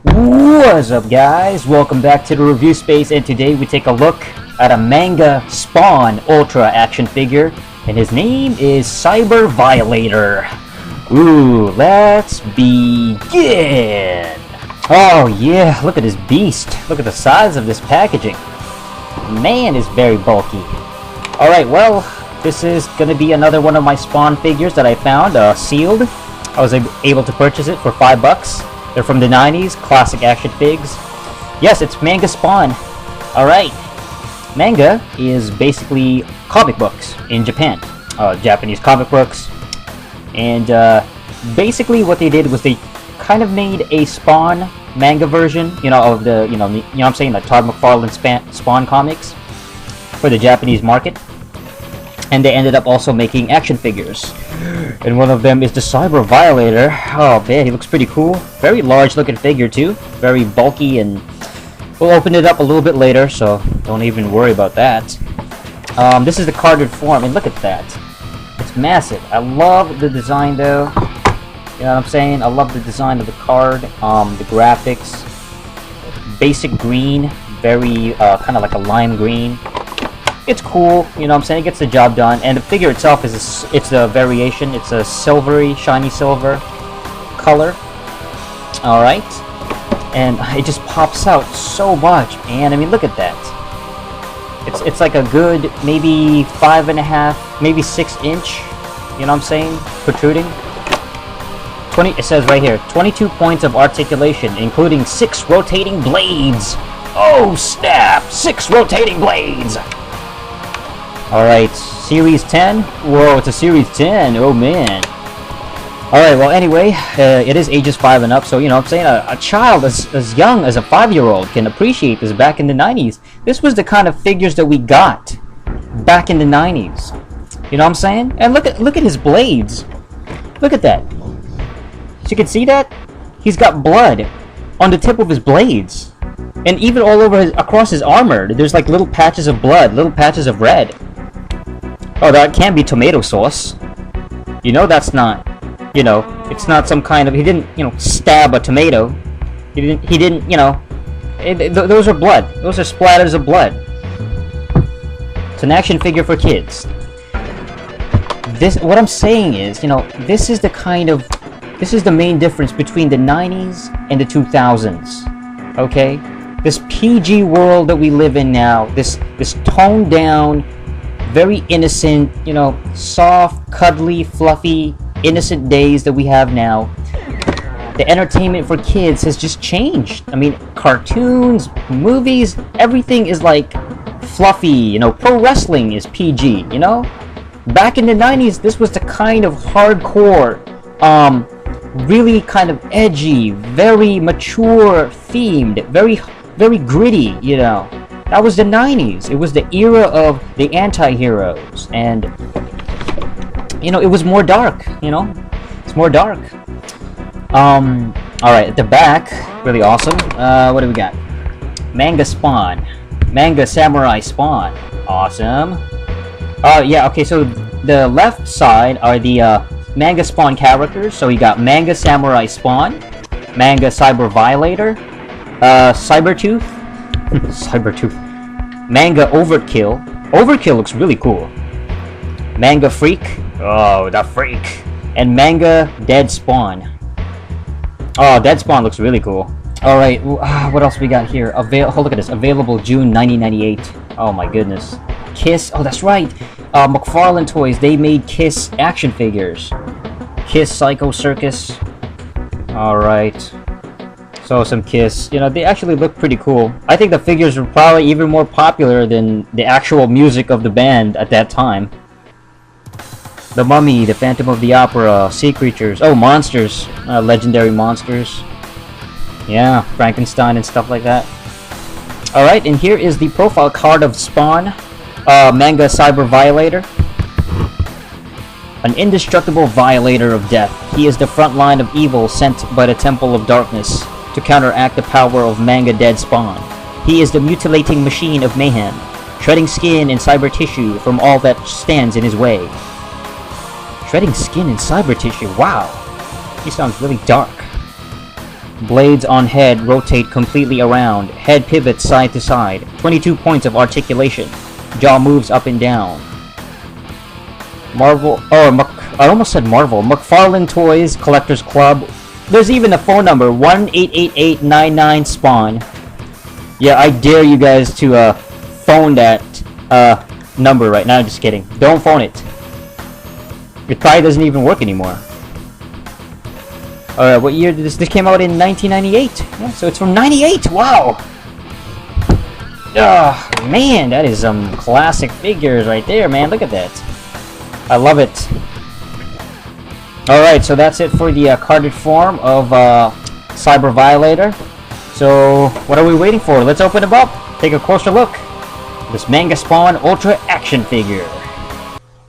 What's up, guys? Welcome back to the review space, and today we take a look at a Manga Spawn Ultra action figure, and his name is Cyber-Violator. Ooh, let's begin! Oh yeah, look at this beast. Look at the size of this packaging. Man, it's very bulky. Alright, well, this is gonna be another one of my Spawn figures that I found, sealed. I was able to purchase it for $5. They're from the 90s, classic action figs. Yes, it's Manga Spawn. Alright. Manga is basically comic books in Japan. Japanese comic books. And basically what they did was they kind of made a Spawn manga version, of the, you know what I'm saying, like Todd McFarlane Spawn comics for the Japanese market. And they ended up also making action figures. And one of them is the Cyber-Violator. Oh man, he looks pretty cool. Very large looking figure too. Very bulky, and we'll open it up a little bit later, so don't even worry about that. This is the carded form, and look at that. It's massive. I love the design though. You know what I'm saying? I love the design of the card, the graphics. Basic green, very kind of like a lime green. It's cool, you know what I'm saying? It gets the job done, and the figure itself is it's a variation. It's a silvery, shiny silver color. All right, and it just pops out so much, man. I mean, look at that. It's like a good maybe 5.5, maybe 6 inch. You know what I'm saying? Protruding. It says right here, 22 points of articulation, including 6 rotating blades. Oh snap! 6 rotating blades. Alright, Series 10? Whoa, it's a Series 10, oh man. Alright, well anyway, it is ages 5 and up, so you know what I'm saying, a child as young as a 5-year-old can appreciate this back in the 90s. This was the kind of figures that we got back in the 90s. You know what I'm saying? And look at his blades. Look at that. So you can see that? He's got blood on the tip of his blades. And even all over across his armor, there's like little patches of blood, little patches of red. Oh, that can't be tomato sauce. You know that's not, it's not some kind of, he didn't, stab a tomato. He didn't, those are blood. Those are splatters of blood. It's an action figure for kids. What I'm saying is, this is the main difference between the 90s and the 2000s. Okay? This PG world that we live in now, this toned down, very innocent, soft, cuddly, fluffy, innocent days that we have now. The entertainment for kids has just changed. I mean, cartoons, movies, everything is like fluffy, pro wrestling is PG, Back in the 90s, this was the kind of hardcore, really kind of edgy, very mature themed, very gritty, That was the 90s. It was the era of the anti-heroes, and it was more dark, It's more dark. Alright, at the back, really awesome. What do we got? Manga Spawn. Manga Samurai Spawn. Awesome. Yeah, okay, so the left side are the Manga Spawn characters. So you got Manga Samurai Spawn, Manga Cyber-Violator, Cybertooth, Cybertooth, Manga Overkill. Overkill looks really cool. Manga Freak. Oh, the Freak. And Manga Dead Spawn. Oh, Dead Spawn looks really cool. Alright, what else we got here? Look at this. Available June 1998. Oh my goodness. Kiss. Oh, that's right. McFarlane Toys. They made Kiss action figures. Kiss Psycho Circus. Alright. So some Kiss. They actually look pretty cool. I think the figures were probably even more popular than the actual music of the band at that time. The Mummy, the Phantom of the Opera, Sea Creatures. Oh, monsters. Legendary monsters. Yeah, Frankenstein and stuff like that. Alright, and here is the profile card of Spawn. Manga Cyber-Violator. An indestructible violator of death. He is the front line of evil sent by the Temple of Darkness to counteract the power of Manga Dead Spawn. He is the mutilating machine of mayhem, shredding skin and cyber tissue from all that stands in his way. Shredding skin and cyber tissue, wow! He sounds really dark. Blades on head rotate completely around. Head pivots side to side. 22 points of articulation. Jaw moves up and down. Marvel... Oh, I almost said Marvel. McFarlane Toys, Collectors Club. There's even a phone number. 1-888-99-SPAWN. Yeah, I dare you guys to phone that number right now. Just kidding. Don't phone it. It probably doesn't even work anymore. What year did this came out in 1998? Yeah, so it's from 98. Wow. Oh, man, that is some classic figures right there, man. Look at that. I love it. Alright, so that's it for the carded form of Cyber-Violator. So, what are we waiting for? Let's open him up. Take a closer look. This Manga Spawn Ultra Action Figure.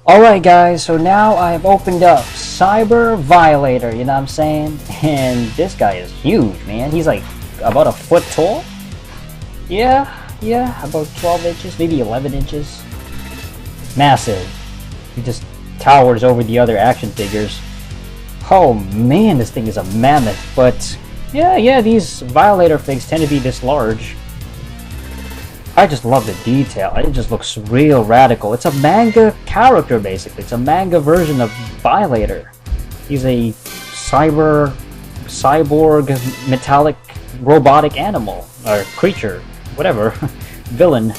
Alright guys, so now I've opened up Cyber-Violator, you know what I'm saying? And this guy is huge, man. He's like about a foot tall. Yeah, about 12 inches, maybe 11 inches. Massive. He just towers over the other action figures. Oh man, this thing is a mammoth. But yeah, these Violator figs tend to be this large. I just love the detail. It just looks real radical. It's a manga character, basically. It's a manga version of Violator. He's a cyborg, metallic, robotic animal. Or creature. Whatever. Villain.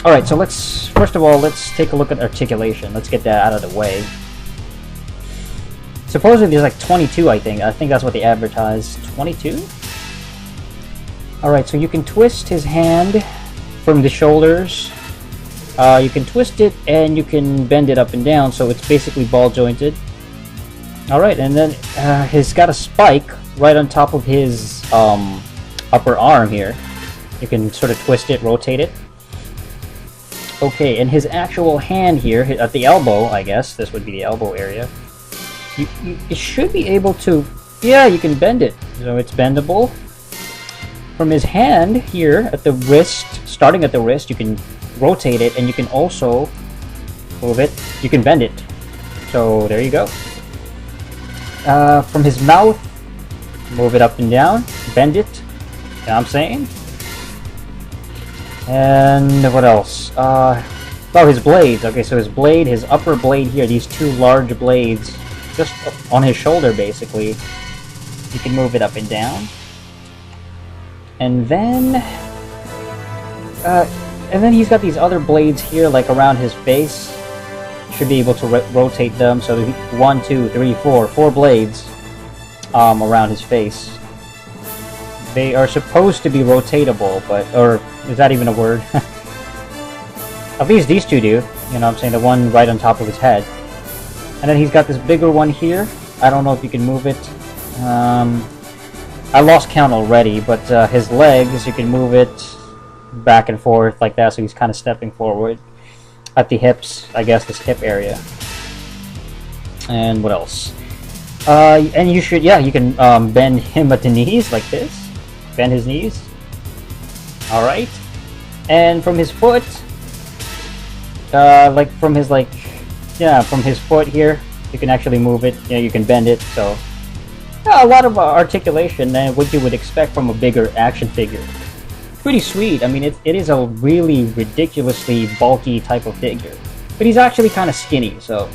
Alright, so first of all, let's take a look at articulation. Let's get that out of the way. Supposedly there's like 22, I think. I think that's what they advertised. 22? Alright, so you can twist his hand from the shoulders. You can twist it and you can bend it up and down, so it's basically ball jointed. Alright, and then he's got a spike right on top of his upper arm here. You can sort of twist it, rotate it. Okay, and his actual hand here, at the elbow, I guess, this would be the elbow area. You should be able to, yeah, you can bend it. So it's bendable. From his hand here at the wrist, starting at the wrist, you can rotate it, and you can also move it. You can bend it. So there you go. From his mouth, move it up and down, bend it. You know what I'm saying? And what else? Oh, his blades. Okay, so his blade, his upper blade here, these two large blades, just on his shoulder, basically. You can move it up and down. And then he's got these other blades here, like around his face. Should be able to rotate them. So 1, 2, 3, 4 blades around his face. They are supposed to be rotatable, but or is that even a word? At least these two do. You know what I'm saying? The one right on top of his head. And then he's got this bigger one here. I don't know if you can move it. I lost count already, but his legs, you can move it back and forth like that, so he's kind of stepping forward. At the hips, I guess this hip area. And what else? And you should, yeah, you can bend him at the knees like this. Bend his knees. Alright. And from his foot, from his foot here, you can actually move it. You know, you can bend it, so yeah, a lot of articulation than what you would expect from a bigger action figure. Pretty sweet. I mean, it is a really ridiculously bulky type of figure, but he's actually kind of skinny, so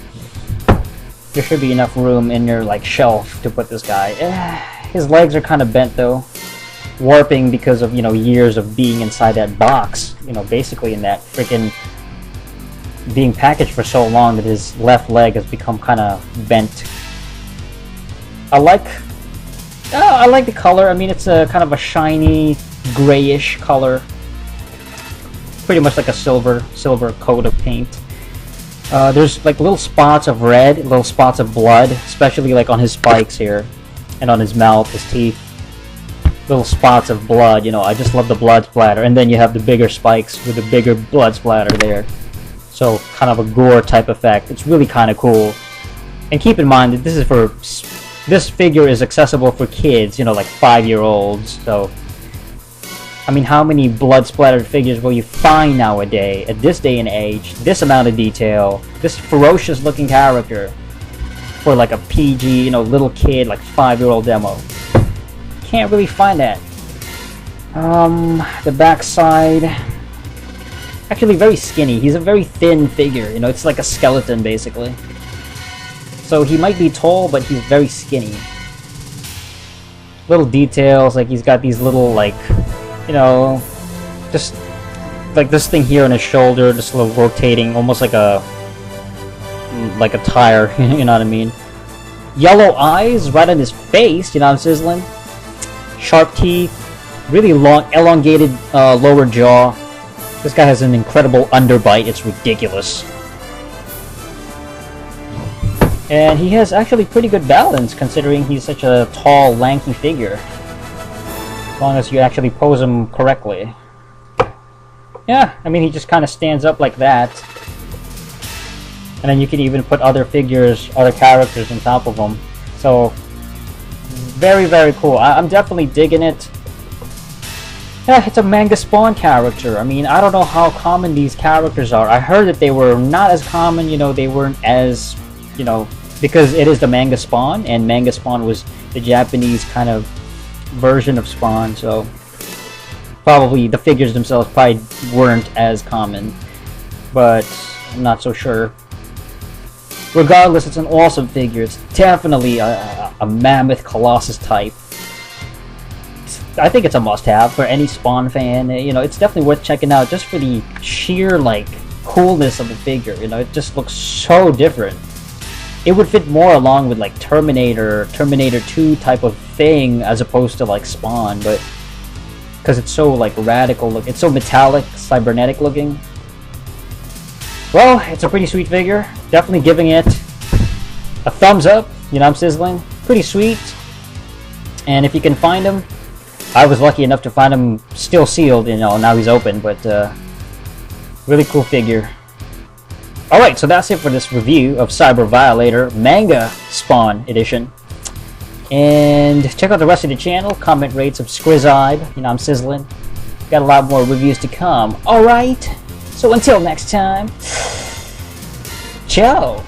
there should be enough room in your like shelf to put this guy. His legs are kind of bent though, warping because of, you know, years of being inside that box. You know, basically in that freaking being packaged for so long that his left leg has become kind of bent. I like the color. I mean, it's a kind of a shiny grayish color, pretty much like a silver coat of paint. There's like little spots of red, little spots of blood, especially like on his spikes here, and on his mouth, his teeth. Little spots of blood. You know, I just love the blood splatter. And then you have the bigger spikes with the bigger blood splatter there. So kind of a gore type effect. It's really kind of cool. And keep in mind that this figure is accessible for kids, you know, like 5-year-olds. So, I mean, how many blood-splattered figures will you find nowadays, at this day and age, this amount of detail, this ferocious-looking character, for like a PG, you know, little kid, like 5-year-old demo? can't really find that. The backside, actually very skinny. He's a very thin figure, you know, it's like a skeleton basically. So he might be tall, but he's very skinny. Little details, like he's got these little, like, you know, just like this thing here on his shoulder, just a little rotating, almost like a tire, you know what I mean? Yellow eyes right on his face, you know, I'm sizzling. Sharp teeth, really long, elongated lower jaw. This guy has an incredible underbite, it's ridiculous. And he has actually pretty good balance considering he's such a tall, lanky figure. As long as you actually pose him correctly. Yeah, I mean, he just kind of stands up like that. And then you can even put other figures, other characters on top of him. So, very, very cool. I'm definitely digging it. Yeah, it's a Manga Spawn character. I mean, I don't know how common these characters are. I heard that they were not as common, you know, they weren't as, you know, because it is the Manga Spawn, and Manga Spawn was the Japanese kind of version of Spawn, so probably the figures themselves probably weren't as common, but I'm not so sure. Regardless, it's an awesome figure. It's definitely a mammoth colossus type. I think it's a must-have for any Spawn fan. You know, it's definitely worth checking out just for the sheer, like, coolness of the figure. You know, it just looks so different. It would fit more along with, like, Terminator 2 type of thing as opposed to, like, Spawn, but because it's so, like, radical look. It's so metallic, cybernetic looking. Well, it's a pretty sweet figure. Definitely giving it a thumbs up. You know, I'm sizzling. Pretty sweet. And if you can find him, I was lucky enough to find him still sealed, you know, now he's open, but really cool figure. Alright, so that's it for this review of Cyber-Violator Manga Spawn Edition. And check out the rest of the channel, comment, rate, subscribe, you know, I'm sizzling. Got a lot more reviews to come. Alright, so until next time, ciao!